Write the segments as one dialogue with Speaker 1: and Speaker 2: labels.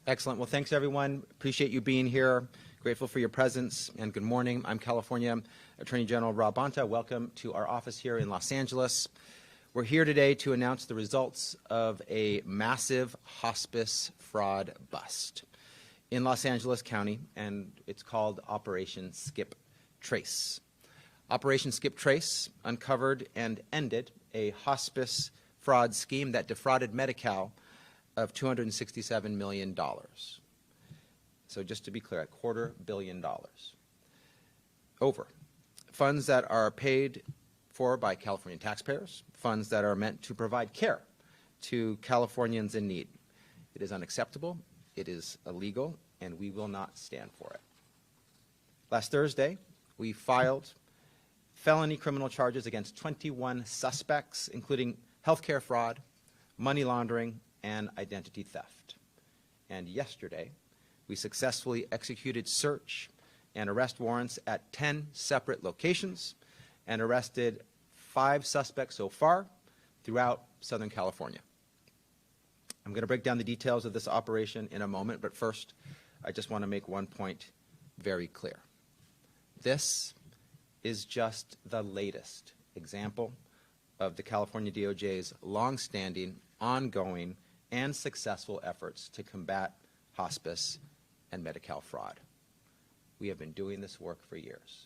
Speaker 1: Excellent. Well, thanks, everyone. Appreciate you being here. Grateful for your presence, and good morning. I'm California Attorney General Rob Bonta. Welcome to our office here in Los Angeles. We're here today to announce the results of a massive hospice fraud bust in Los Angeles County, and it's called Operation Skip Trace. Operation Skip Trace uncovered and ended a hospice fraud scheme that defrauded Medi-Cal of $267 million. So just to be clear, $250 million. Over. Funds that are paid for by Californian taxpayers, funds that are meant to provide care to Californians in need. It is unacceptable, it is illegal, and we will not stand for it. Last Thursday, we filed felony criminal charges against 21 suspects, including healthcare fraud, money laundering, and identity theft. And yesterday, we successfully executed search and arrest warrants at 10 separate locations and arrested 5 suspects so far throughout Southern California. I'm going to break down the details of this operation in a moment, but first, I just want to make one point very clear. This is just the latest example of the California DOJ's long-standing, ongoing, and successful efforts to combat hospice and Medi-Cal fraud. We have been doing this work for years.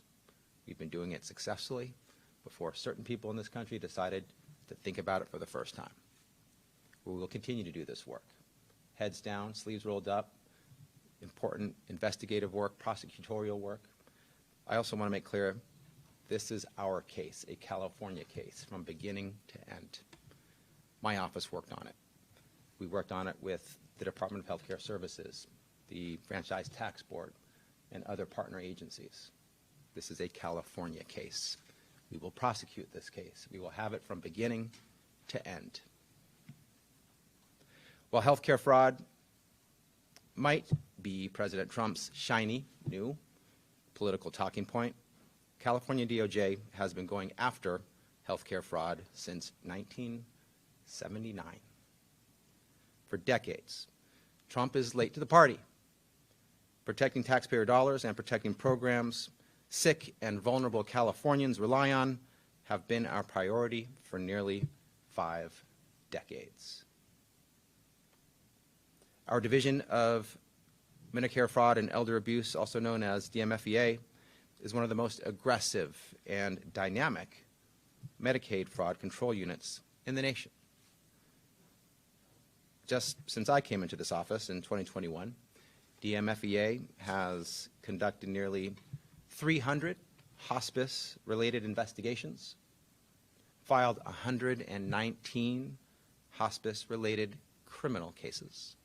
Speaker 1: We've been doing it successfully before certain people in this country decided to think about it for the first time. We will continue to do this work. Heads down, sleeves rolled up, important investigative work, prosecutorial work. I also want to make clear, this is our case, a California case, from beginning to end. My office worked on it. We worked on it with the Department of Health Care Services, the Franchise Tax Board, and other partner agencies. This is a California case. We will prosecute this case. We will have it from beginning to end. While healthcare fraud might be President Trump's shiny, new political talking point, California DOJ has been going after healthcare fraud since 1979. For decades, Trump is late to the party. Protecting taxpayer dollars and protecting programs sick and vulnerable Californians rely on have been our priority for nearly 5 decades. Our Division of Medicare Fraud and Elder Abuse, also known as DMFEA, is one of the most aggressive and dynamic Medicaid fraud control units in the nation. Just since I came into this office in 2021, DMFEA has conducted nearly 300 hospice-related investigations, filed 119 hospice-related criminal cases,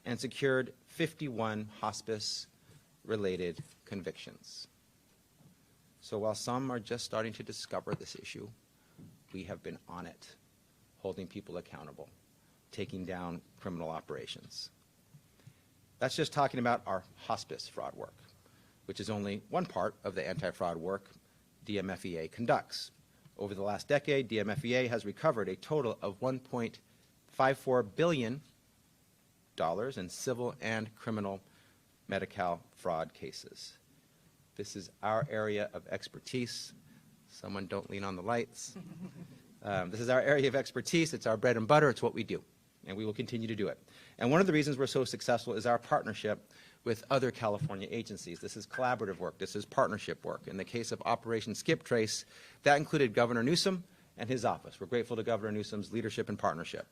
Speaker 1: and secured 51 hospice-related convictions. So while some are just starting to discover this issue, we have been on it, holding people accountable, taking down criminal operations. That's just talking about our hospice fraud work, which is only one part of the anti-fraud work DMFEA conducts. Over the last decade, DMFEA has recovered a total of $1.54 billion in civil and criminal Medi-Cal fraud cases. This is our area of expertise. Someone don't lean on the lights. This is our area of expertise. It's our bread and butter. It's what we do, and we will continue to do it. And one of the reasons we're so successful is our partnership with other California agencies. This is collaborative work. This is partnership work. In the case of Operation Skip Trace, that included Governor Newsom and his office. We're grateful to Governor Newsom's leadership and partnership.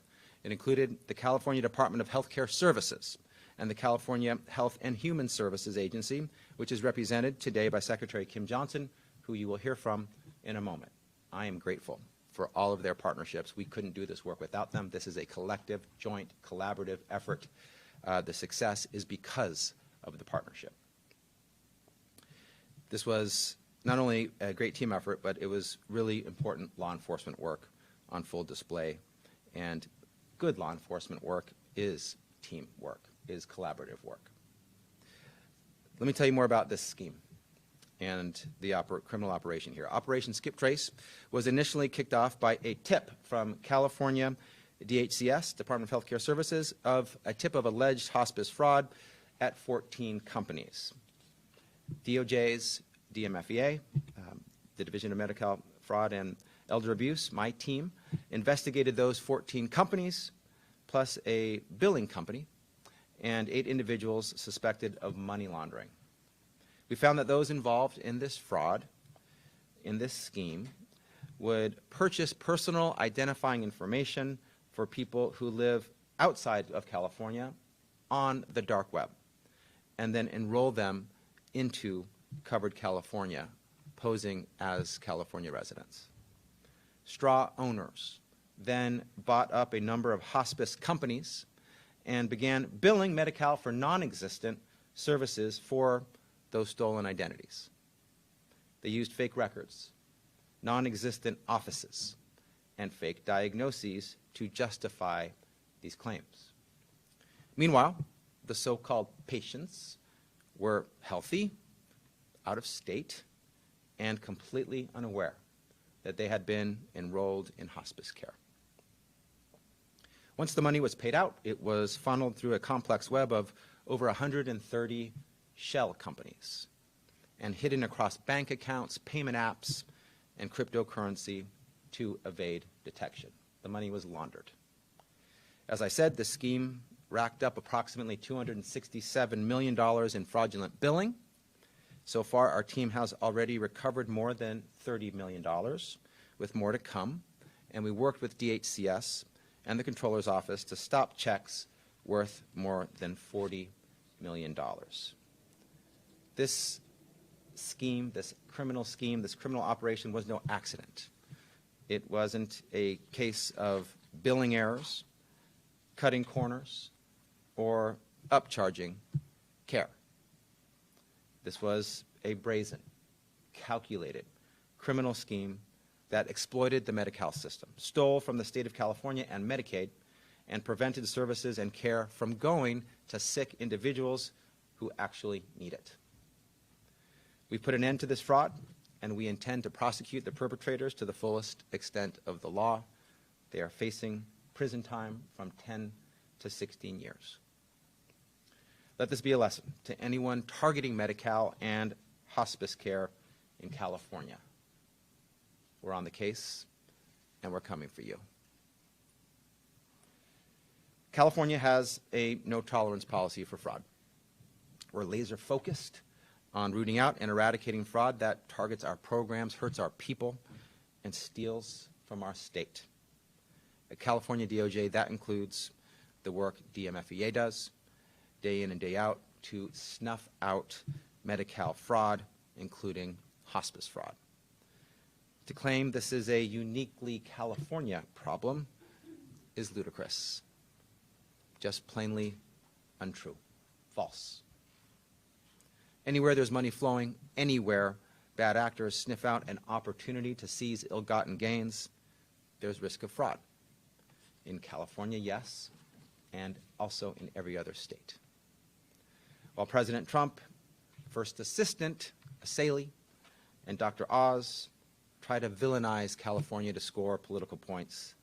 Speaker 1: It included the California Department of Health Care Services and the California Health and Human Services Agency, which is represented today by Secretary Kim Johnson, who you will hear from in a moment. I am grateful for all of their partnerships. We couldn't do this work without them. This is a collective, joint, collaborative effort. The success is because of the partnership. This was not only a great team effort, but it was really important law enforcement work on full display. And good law enforcement work is team work, is collaborative work. Let me tell you more about this scheme and the criminal operation here. Operation Skip Trace was initially kicked off by a tip from California DHCS, Department of Healthcare Services, of a tip of alleged hospice fraud at 14 companies. DOJ's DMFEA, the Division of Medical Fraud and Elder Abuse, my team, investigated those 14 companies, plus a billing company, and 8 individuals suspected of money laundering. We found that those involved in this fraud, in this scheme, would purchase personal identifying information for people who live outside of California on the dark web, and then enroll them into covered California, posing as California residents. Straw owners then bought up a number of hospice companies and began billing Medi-Cal for non-existent services for those stolen identities. They used fake records, non-existent offices, and fake diagnoses to justify these claims. Meanwhile, the so-called patients were healthy, out of state, and completely unaware that they had been enrolled in hospice care. Once the money was paid out, it was funneled through a complex web of over 130 shell companies and hidden across bank accounts, payment apps, and cryptocurrency to evade detection. The money was laundered. As I said, the scheme racked up approximately $267 million in fraudulent billing. So far, our team has already recovered more than $30 million, with more to come, and we worked with DHCS and the Comptroller's Office to stop checks worth more than $40 million. This scheme, this criminal operation was no accident. It wasn't a case of billing errors, cutting corners, or upcharging care. This was a brazen, calculated criminal scheme that exploited the Medi-Cal system, stole from the state of California and Medicaid, and prevented services and care from going to sick individuals who actually need it. We've put an end to this fraud, and we intend to prosecute the perpetrators to the fullest extent of the law. They are facing prison time from 10 to 16 years. Let this be a lesson to anyone targeting Medi-Cal and hospice care in California. We're on the case, and we're coming for you. California has a no-tolerance policy for fraud. We're laser-focused on rooting out and eradicating fraud that targets our programs, hurts our people, and steals from our state. At California DOJ, that includes the work DMFEA does, day in and day out, to snuff out Medi-Cal fraud, including hospice fraud. To claim this is a uniquely California problem is ludicrous, just plainly untrue, false. Anywhere there's money flowing, anywhere bad actors sniff out an opportunity to seize ill-gotten gains, there's risk of fraud. In California, yes, and also in every other state. While President Trump, First Assistant Assaili, and Dr. Oz try to villainize California to score political points,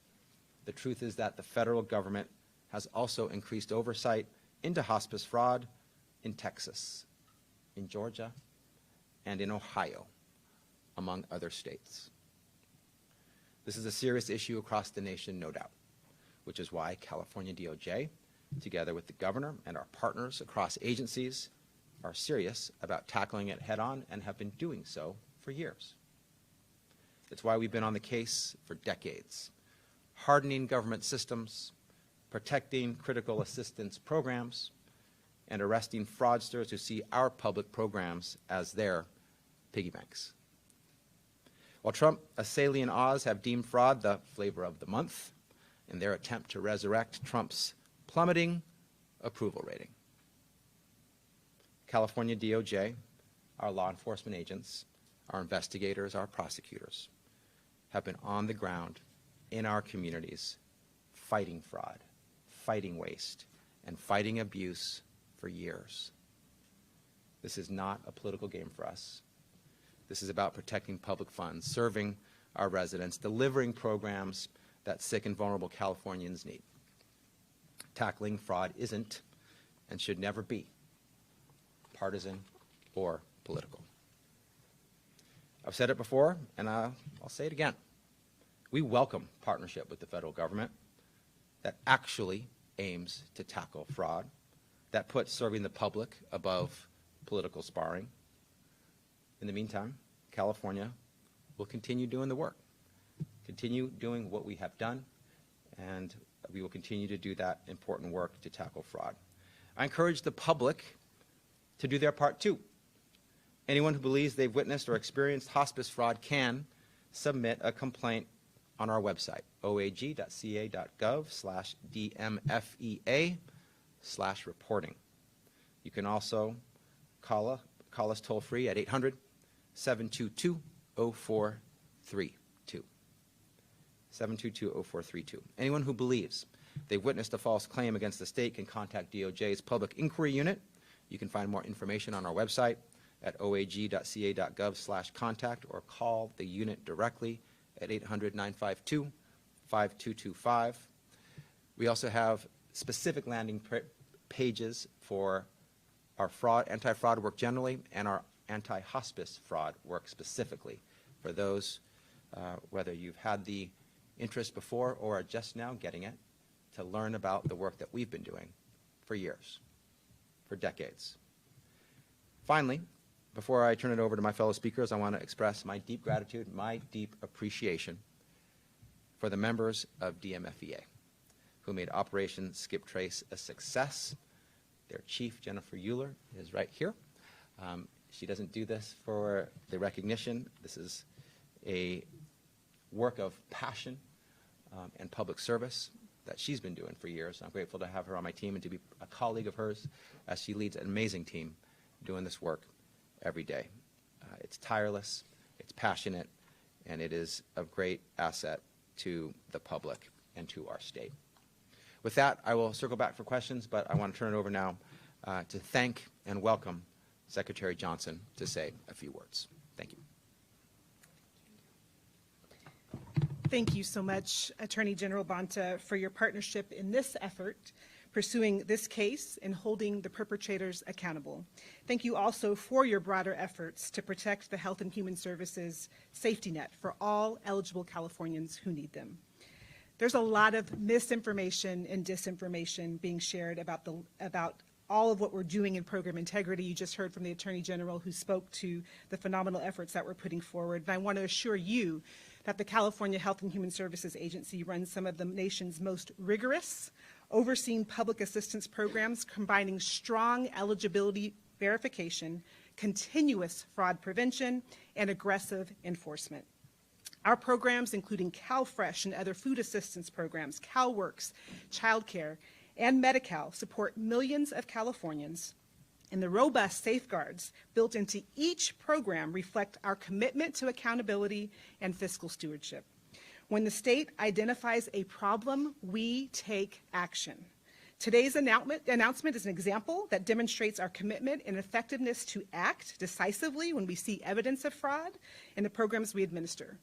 Speaker 1: the truth is that the federal government has also increased oversight into hospice fraud in Texas, in Georgia, and in Ohio, among other states. This is a serious issue across the nation, no doubt, which is why California DOJ, together with the governor and our partners across agencies, are serious about tackling it head-on and have been doing so for years. It's why we've been on the case for decades, hardening government systems, protecting critical assistance programs, and arresting fraudsters who see our public programs as their piggy banks. While Trump, Assaili, and Oz have deemed fraud the flavor of the month in their attempt to resurrect Trump's plummeting approval rating, California DOJ, our law enforcement agents, our investigators, our prosecutors, have been on the ground in our communities fighting fraud, fighting waste, and fighting abuse for years. This is not a political game for us. This is about protecting public funds, serving our residents, delivering programs that sick and vulnerable Californians need. Tackling fraud isn't and should never be partisan or political. I've said it before, and I'll say it again. We welcome partnership with the federal government that actually aims to tackle fraud, that puts serving the public above political sparring. In the meantime, California will continue doing the work, continue doing what we have done, and we will continue to do that important work to tackle fraud. I encourage the public to do their part too. Anyone who believes they've witnessed or experienced hospice fraud can submit a complaint on our website, oag.ca.gov/DMFEA/reporting. You can also call us toll-free at 800-722-0432. 722-0432. Anyone who believes they've witnessed a false claim against the state can contact DOJ's Public Inquiry Unit. You can find more information on our website at oag.ca.gov/contact or call the unit directly at 800-952-5225. We also have specific landing pages for our anti-fraud work generally and our anti-hospice fraud work specifically for those, whether you've had the interest before or are just now getting it, to learn about the work that we've been doing for years, for decades. Finally, before I turn it over to my fellow speakers, I want to express my deep gratitude, my deep appreciation for the members of DMFEA who made Operation Skip Trace a success. Their chief, Jennifer Euler, is right here. She doesn't do this for the recognition. This is a work of passion and public service that she's been doing for years. I'm grateful to have her on my team and to be a colleague of hers as she leads an amazing team doing this work every day. It's tireless, it's passionate, and it is of great asset to the public and to our state. With that, I will circle back for questions, but I want to turn it over now to thank and welcome Secretary Johnson to say a few words. Thank you.
Speaker 2: Thank you so much, Attorney General Bonta, for your partnership in this effort, pursuing this case and holding the perpetrators accountable. Thank you also for your broader efforts to protect the Health and Human Services safety net for all eligible Californians who need them. There's a lot of misinformation and disinformation being shared about all of what we're doing in program integrity. You just heard from the Attorney General who spoke to the phenomenal efforts that we're putting forward. And I want to assure you that the California Health and Human Services Agency runs some of the nation's most rigorous, overseen public assistance programs, combining strong eligibility verification, continuous fraud prevention, and aggressive enforcement. Our programs, including CalFresh and other food assistance programs, CalWorks, childcare, and Medi-Cal, support millions of Californians, and the robust safeguards built into each program reflect our commitment to accountability and fiscal stewardship. When the state identifies a problem, we take action. Today's announcement is an example that demonstrates our commitment and effectiveness to act decisively when we see evidence of fraud in the programs we administer.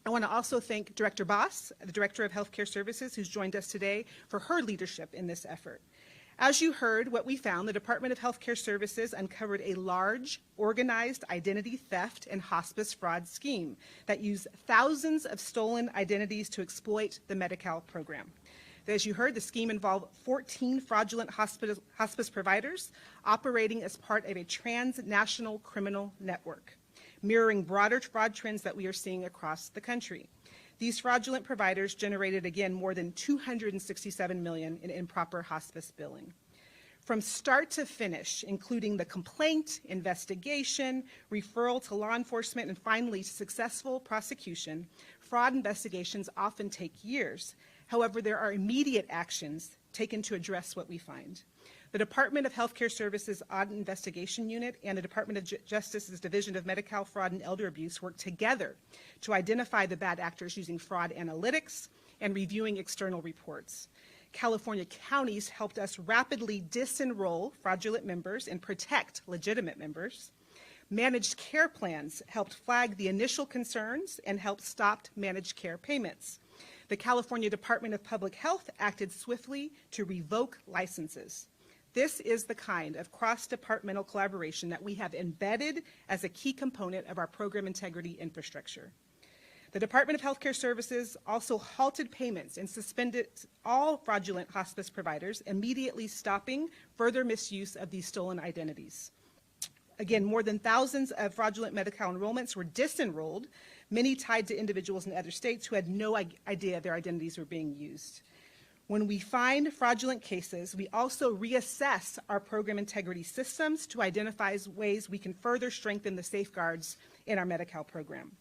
Speaker 2: I want to also thank Director Boss, the Director of Healthcare Services, who's joined us today, for her leadership in this effort. As you heard, what we found, the Department of Healthcare Services uncovered a large, organized identity theft and hospice fraud scheme that used thousands of stolen identities to exploit the Medi-Cal program. As you heard, the scheme involved 14 fraudulent hospice providers operating as part of a transnational criminal network, mirroring broader fraud trends that we are seeing across the country. These fraudulent providers generated, again, more than $267 million in improper hospice billing. From start to finish, including the complaint, investigation, referral to law enforcement, and finally successful prosecution, fraud investigations often take years. However, there are immediate actions taken to address what we find. The Department of Healthcare Services Audit Investigation Unit and the Department of Justice's Division of Medi-Cal Fraud and Elder Abuse work together to identify the bad actors using fraud analytics and reviewing external reports. California counties helped us rapidly disenroll fraudulent members and protect legitimate members. Managed care plans helped flag the initial concerns and helped stop managed care payments. the California Department of Public Health acted swiftly to revoke licenses. This is the kind of cross-departmental collaboration that we have embedded as a key component of our program integrity infrastructure. The Department of Healthcare Services also halted payments and suspended all fraudulent hospice providers, immediately stopping further misuse of these stolen identities. Again, more than thousands of fraudulent Medi-Cal enrollments were disenrolled, many tied to individuals in other states who had no idea their identities were being used. When we find fraudulent cases, we also reassess our program integrity systems to identify ways we can further strengthen the safeguards in our Medi-Cal program.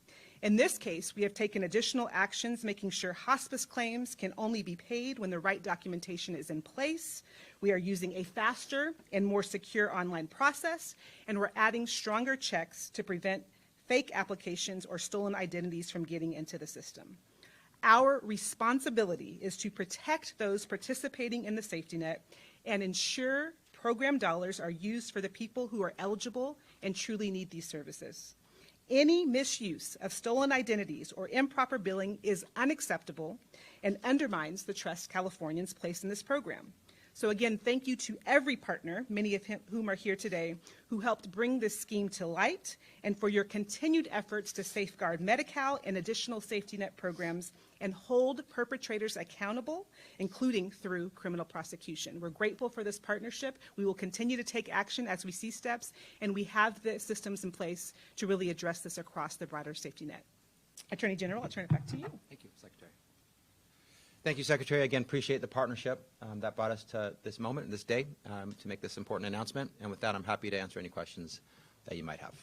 Speaker 2: In this case, we have taken additional actions, making sure hospice claims can only be paid when the right documentation is in place. We are using a faster and more secure online process, and we're adding stronger checks to prevent fake applications or stolen identities from getting into the system. Our responsibility is to protect those participating in the safety net and ensure program dollars are used for the people who are eligible and truly need these services. Any misuse of stolen identities or improper billing is unacceptable and undermines the trust Californians place in this program. So again, thank you to every partner, many of whom are here today, who helped bring this scheme to light, and for your continued efforts to safeguard Medi-Cal and additional safety net programs and hold perpetrators accountable, including through criminal prosecution. We're grateful for this partnership. We will continue to take action as we see steps, and we have the systems in place to really address this across the broader safety net. Attorney General, I'll turn it back to you.
Speaker 1: Thank you, Secretary. Thank you, Secretary. Again, appreciate the partnership that brought us to this moment, this day, to make this important announcement. And with that, I'm happy to answer any questions that you might have.